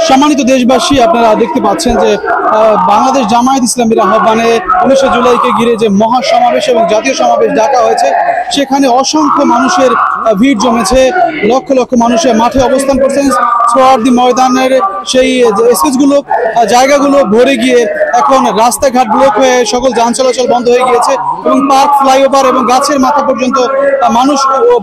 সম্মানিত দেশবাসী, আপনারা দেখতে পাচ্ছেন যে বাংলাদেশ জামায়াত ইসলামীর আহ্বানে 19 জুলাইকে ঘিরে যে মহাসমাবেশ এবং জাতীয় সমাবেশ ডাকা হয়েছে, সেখানে অসংখ্য মানুষের ভিড় জমেছে। লক্ষ লক্ষ মানুষের মাঠে অবস্থান করছেন। সোহরাওয়ার্দী ময়দানের সেই স্পেসগুলো, জায়গাগুলো ভরে গিয়ে এখন রাস্তাঘাট ব্লক হয়ে সকল যান চলাচল বন্ধ হয়ে গিয়েছে এবং পার্ক, ফ্লাইওভার এবং গাছের মাথা পর্যন্ত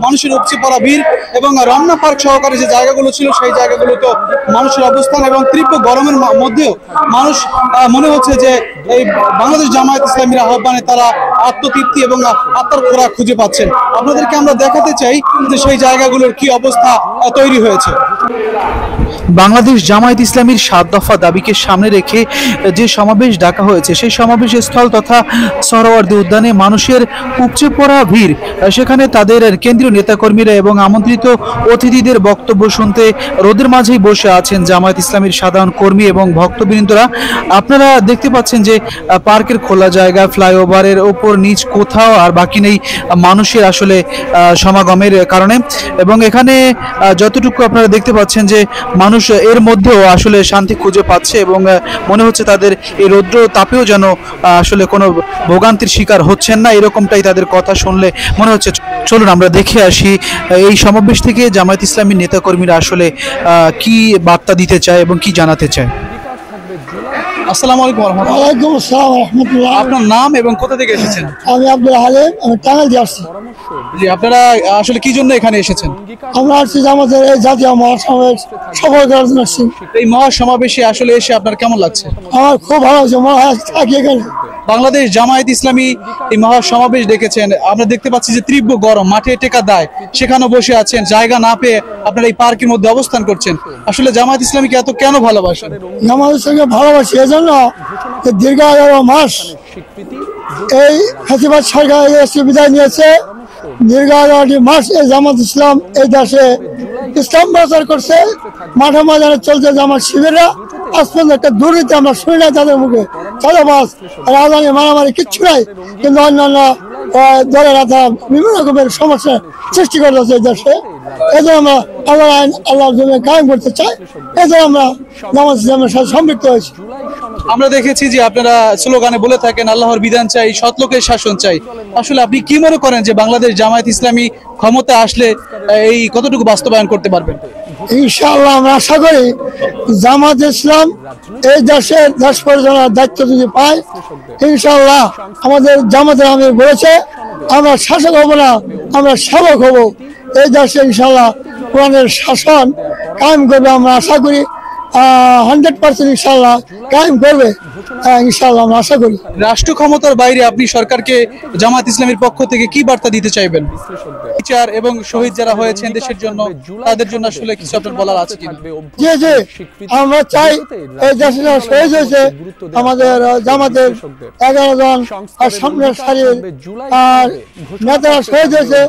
মানুষের উপচে পড়া ভিড় এবং রমনা পার্ক সহকারে যে জায়গাগুলো ছিল সেই জায়গাগুলোতে মানুষের অবস্থান এবং তীব্র গরমের মধ্যেও মানুষ মনে হচ্ছে যে এই বাংলাদেশ জামায়াত ইসলামীর আহ্বানে তারা আত্মতৃপ্তি এবং আত্মার খোরাক খুঁজে পাচ্ছেন। আপনাদেরকে আমরা দেখাতে চাই যে সেই জায়গাগুলোর কি অবস্থা তৈরি হয়েছে। বাংলাদেশ জামায়াত ইসলামীর 7 দফা দাবিকে সামনে রেখে যে সমাবেশ ডাকা হয়েছে, সেই সমাবেশ স্থল তথা সোহরাওয়ার্দী উদ্যানে মানুষের উপচে পড়া ভিড়। সেখানে তাদের কেন্দ্রীয় নেতাকর্মীরা এবং আমন্ত্রিত অতিথিদের বক্তব্য শুনতে রোদের মাঝেই বসে আছেন জামায়াত ইসলামীর সাধারণ কর্মী এবং ভক্তবৃন্দরা। আপনারা দেখতে পাচ্ছেন যে পার্কের খোলা জায়গা, ফ্লাইওভারের ওপর নিচ কোথাও আর বাকি নেই মানুষের আসলে সমাগমের কারণে। এবং এখানে যতটুকু আপনারা দেখতে পাচ্ছেন যে মানুষ এর মধ্যেও আসলে শান্তি খুঁজে পাচ্ছে এবং মনে হচ্ছে তাদের এই রৌদ্র তাপেও যেন আসলে কোনো ভোগান্তির শিকার হচ্ছেন না, এরকমটাই তাদের কথা শুনলে মনে হচ্ছে। চলুন আমরা দেখে আসি এই সমাবেশ থেকে জামায়াত ইসলামীর নেতাকর্মীরা আসলে কি বার্তা দিতে চায় এবং কি জানাতে চায়। আসসালামু আলাইকুম। ওয়ালাইকুম আসসালাম ওয়া রাহমাতুল্লাহ। আপনার নাম এবং কোথা থেকে এসেছেন? আমি আব্দুল হালিম, আমি টাঙ্গাইল থেকে আসছি। জি, আপনারা আসলে কি জন্য এখানে এসেছেন? আমরা আসছি আমাদের এই জাতীয় মহাসমাবেশ সফল করার জন্য আসছি। এই মহাসমাবেশে আসলে এসে আপনার কেমন লাগছে? আমার খুব ভালো লাগছে, মনে হয় থাকি এখানে। বাংলাদেশ জামায়াত ইসলামী এই মহাসমাবেশ ডেকেছেন। আমরা দেখতে পাচ্ছি যে তীব্র গরম, মাঠে টেকা দায়, সেখানে বসে আছেন, জায়গা না পেয়ে আপনারা এই পার্কের মধ্যে অবস্থান করছেন। আসলে জামায়াত ইসলামীকে এত কেন ভালোবাসেন? জামায়াত ইসলামীকে ভালোবাসি এজন্য দীর্ঘ 11 মাস এই ফ্যাসিবাদ সরকার এসে বিদায় নিয়েছে। দীর্ঘ 11টি মাস এই জামাত ইসলাম এই দেশে ইসলাম প্রচার করছে। মাঠে ময়দানে চলছে জামাত শিবিররা। আজ পর্যন্ত একটা দুর্নীতি আমরা শুনি নাই তাদের মুখে। চাঁদাবাজ, রাজধানী, মারামারি কিচ্ছু নাই, কিন্তু অন্যান্য দলেরা তারা বিভিন্ন রকমের সমস্যা সৃষ্টি করতেছে এই দেশে। এই জন্য আমরা আল্লাহর আইন আল্লাহর জন্য কায়েম করতে চাই। এই জন্য আমরা জামাত ইসলামের সাথে সম্পৃক্ত হয়েছি। আমরা দেখেছি যে আপনারা স্লোগানে বলে থাকেন আল্লাহর বিধান চাই, সৎলোকের শাসন চাই। আসলে আপনি কি মনে করেন যে বাংলাদেশ জামায়াত ইসলামী ক্ষমতা আসলে এই কতটুকু বাস্তবায়ন করতে পারবেন? ইনশাআল্লাহ আমরা আশা করি জামাত ইসলাম এই দেশের দেশ পরিচালনার দায়িত্ব যদি পায়, ইনশাআল্লাহ আমাদের জামাতের আমির বলেছে আমরা শাসক হব না, আমরা সেবক হব। এই দেশে ইনশাআল্লাহ কোরআনের শাসন কায়েম করবে। আমরা আশা করি 100% ইনশাআল্লাহ কায়েম করবে, ইনশাআল্লাহ আমরা আশা করি। রাষ্ট্র ক্ষমতার বাইরে আপনি সরকারকে জামায়াত ইসলামীর পক্ষ থেকে কি বার্তা দিতে চাইবেন? বিচার এবং শহীদ যারা হয়েছেন দেশের জন্য, তাদের জন্য আসলে কিছু আপনার বলার আছে কি? জি জি, আমরা চাই এই দেশে যারা শহীদ হয়েছে আমাদের জামাতের 11 জন আর সামনের সারির আর নেতারা শহীদ হয়েছে,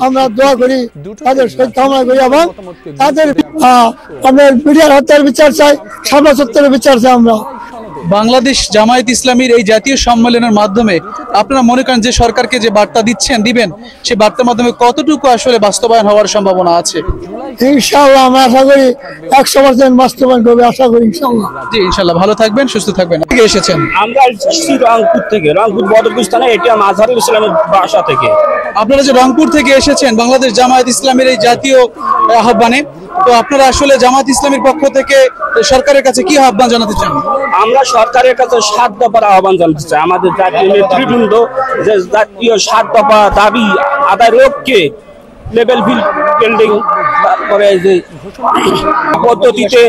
আমরা দোয়া করি, তাদের শহীদ কামনা করি এবং তাদের আমাদের মিডিয়ার হত্যার বিচার চাই, সামনা সত্যের বিচার চাই। আমরা বাংলাদেশ জামায়াত ইসলামীর এই জাতীয় সম্মেলনের মাধ্যমে আপনারা মনে করেন যে সরকারকে যে বার্তা দিবেন, সেই বার্তার মাধ্যমে কতটুকু আসলে বাস্তবায়ন হওয়ার সম্ভাবনা আছে? ইনশাআল্লাহ আমরা আশা করি 100% বাস্তবায়ন করবে, আশা করি ইনশাআল্লাহ। জি ইনশাআল্লাহ, ভালো থাকবেন, সুস্থ থাকবেন। থেকে এসেছেন? আমরা এসেছি রংপুর থেকে, রংপুর বদরপুর স্থানে, এটা আজহারুল ইসলামের বাসা থেকে। আপনারা যে রংপুর থেকে এসেছেন বাংলাদেশ জামায়াত ইসলামের এই জাতীয় আহ্বানে, তো আপনারা আসলে জামায়াত ইসলামের পক্ষ থেকে সরকারের কাছে কি আহ্বান জানাতে চান? আমরা সরকারের কাছে 7 দফার আহ্বান জানাতে চাই। আমাদের জাতীয় নেতৃবৃন্দ যে জাতীয় 7 দফা দাবি আদায় রোধকে লেভেল বিল্ডিং, তারপরে যে পদ্ধতিতে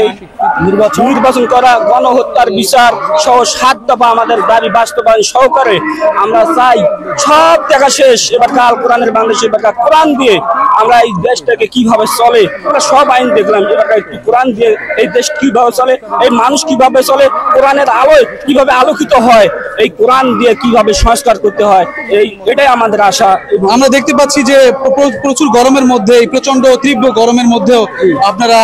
নির্বাচন করা, গণহত্যার বিচার সহ 7 দফা আমাদের দাবি বাস্তবায়ন সহকারে আমরা চাই সব দেখা শেষ। এবার কাল কোরআনের বাংলাদেশে এবার কোরআন দিয়ে আমরা এই দেশটাকে কিভাবে চলে, আমরা সব আইন দেখলাম, এবার একটু কোরআন দিয়ে এই দেশ কিভাবে চলে, এই মানুষ কিভাবে চলে, কোরআনের আলোয় কিভাবে আলোকিত হয়, এই কোরআন দিয়ে কিভাবে সংস্কার করতে হয়, এটাই আমাদের আশা। আমরা দেখতে পাচ্ছি যে প্রচুর গরমের মধ্যে, এই প্রচন্ড তীব্র গরমের মধ্যেও আপনারা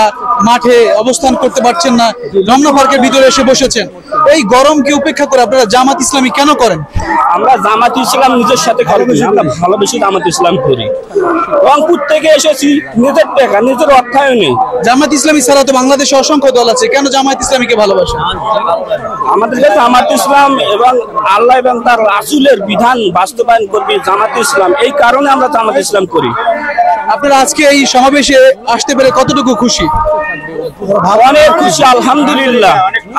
মাঠে অবস্থান করতে পারছেন না, রমনা পার্কের ভিতরে এসে বসেছেন। এই গরমকে উপেক্ষা করে আপনারা জামাত ইসলামী কেন করেন? আমরা জামাত ইসলাম নিজের সাথে করি, আমরা ভালোবেসে জামাত ইসলাম করি। রংপুর থেকে এসেছি, নিজের টাকা নিজের অর্থায়নে। জামাত ইসলামী ছাড়া তো বাংলাদেশে অসংখ্য দল আছে, কেন জামাত ইসলামীকে ভালোবাসেন? আমাদের জামাত ইসলাম এবং আল্লাহ এবং তার রাসূলের বিধান বাস্তবায়ন করবে জামাত ইসলাম, এই কারণে আমরা জামাত ইসলাম করি। আপনারা আজকে এই সমাবেশে আসতে পেরে কতটুকু খুশি? অনেক খুশি, আলহামদুলিল্লাহ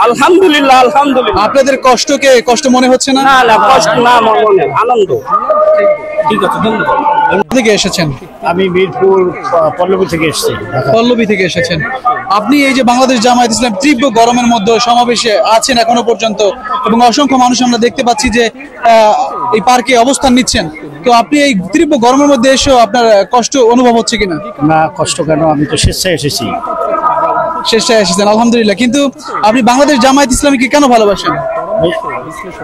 আলহামদুলিল্লাহ আলহামদুলিল্লাহ। আপনাদের কষ্টকে কষ্ট মনে হচ্ছে না? না না, কষ্ট না, মনে আনন্দ। ঠিক আছে, ধন্যবাদ। কোথা থেকে এসেছেন? আমি মিরপুর পল্লবী থেকে এসেছি। পল্লবী থেকে এসেছেন। আপনি এই যে বাংলাদেশ জামায়াত ইসলাম তীব্র গরমের মধ্যে সমাবেশে আছেন এখনো পর্যন্ত, এবং অসংখ্য মানুষ আমরা দেখতে পাচ্ছি যে এই পার্কে অবস্থান নিচ্ছেন, তো আপনি এই তীব্র গরমের মধ্যে এসেও আপনার কষ্ট অনুভব হচ্ছে কিনা? না, কষ্ট কেন, আমি তো স্বেচ্ছায় এসেছি। স্বেচ্ছায় এসেছেন, আলহামদুলিল্লাহ। কিন্তু আপনি বাংলাদেশ জামায়াত ইসলামীকে কেন ভালোবাসেন?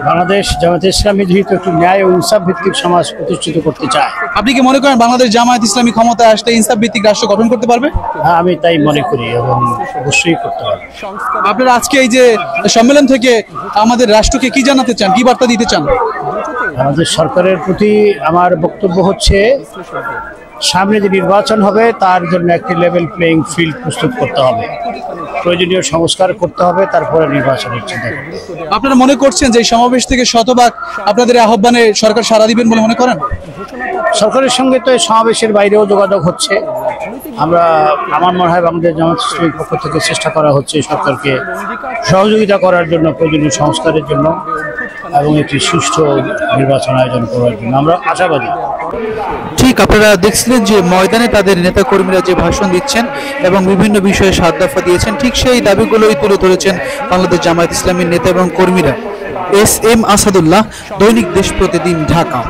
বাংলাদেশ জামাত ইসলামী যেহেতু একটু ন্যায় ও ইনসাফ ভিত্তিক সমাজ প্রতিষ্ঠিত করতে চায়। আপনি কি মনে করেন বাংলাদেশ জামায়াত ইসলামী ক্ষমতায় আসলে ইনসাফ ভিত্তিক রাষ্ট্র গঠন করতে পারবে? হ্যাঁ, আমি তাই মনে করি এবং অবশ্যই করতে পারবে। আপনারা আজকে এই যে সম্মেলন থেকে আমাদের রাষ্ট্রকে কি জানাতে চান, কি বার্তা দিতে চান? আমাদের সরকারের প্রতি আমার বক্তব্য হচ্ছে, সামনে যে নির্বাচন হবে তার জন্য একটি লেভেল প্লেইং ফিল্ড প্রস্তুত করতে হবে, প্রয়োজনীয় সংস্কার করতে হবে, তারপরে নির্বাচনের চিন্তা করতে হবে। আপনারা মনে করছেন যে এই সমাবেশ থেকে শতভাগ আপনাদের আহ্বানে সরকার সাড়া দিবেন বলে মনে করেন? সরকারের সঙ্গে তো এই সমাবেশের বাইরেও যোগাযোগ হচ্ছে। আমার মনে হয় বাংলাদেশ জামাত ইসলামীর পক্ষ থেকে চেষ্টা করা হচ্ছে সরকারকে সহযোগিতা করার জন্য, প্রয়োজনীয় সংস্কারের জন্য এবং একটি সুষ্ঠু নির্বাচন আয়োজন করার জন্য আমরা আশাবাদী। ঠিক আপনারা দেখছিলেন যে ময়দানে তাদের নেতা কর্মীরা যে ভাষণ দিচ্ছেন এবং বিভিন্ন বিষয়ে 7 দফা দিয়েছেন, ঠিক সেই দাবিগুলোই তুলে ধরেছেন বাংলাদেশ জামায়াত ইসলামীর নেতা এবং কর্মীরা। এস এম আসাদুল্লাহ, দৈনিক দেশ প্রতিদিন, ঢাকা।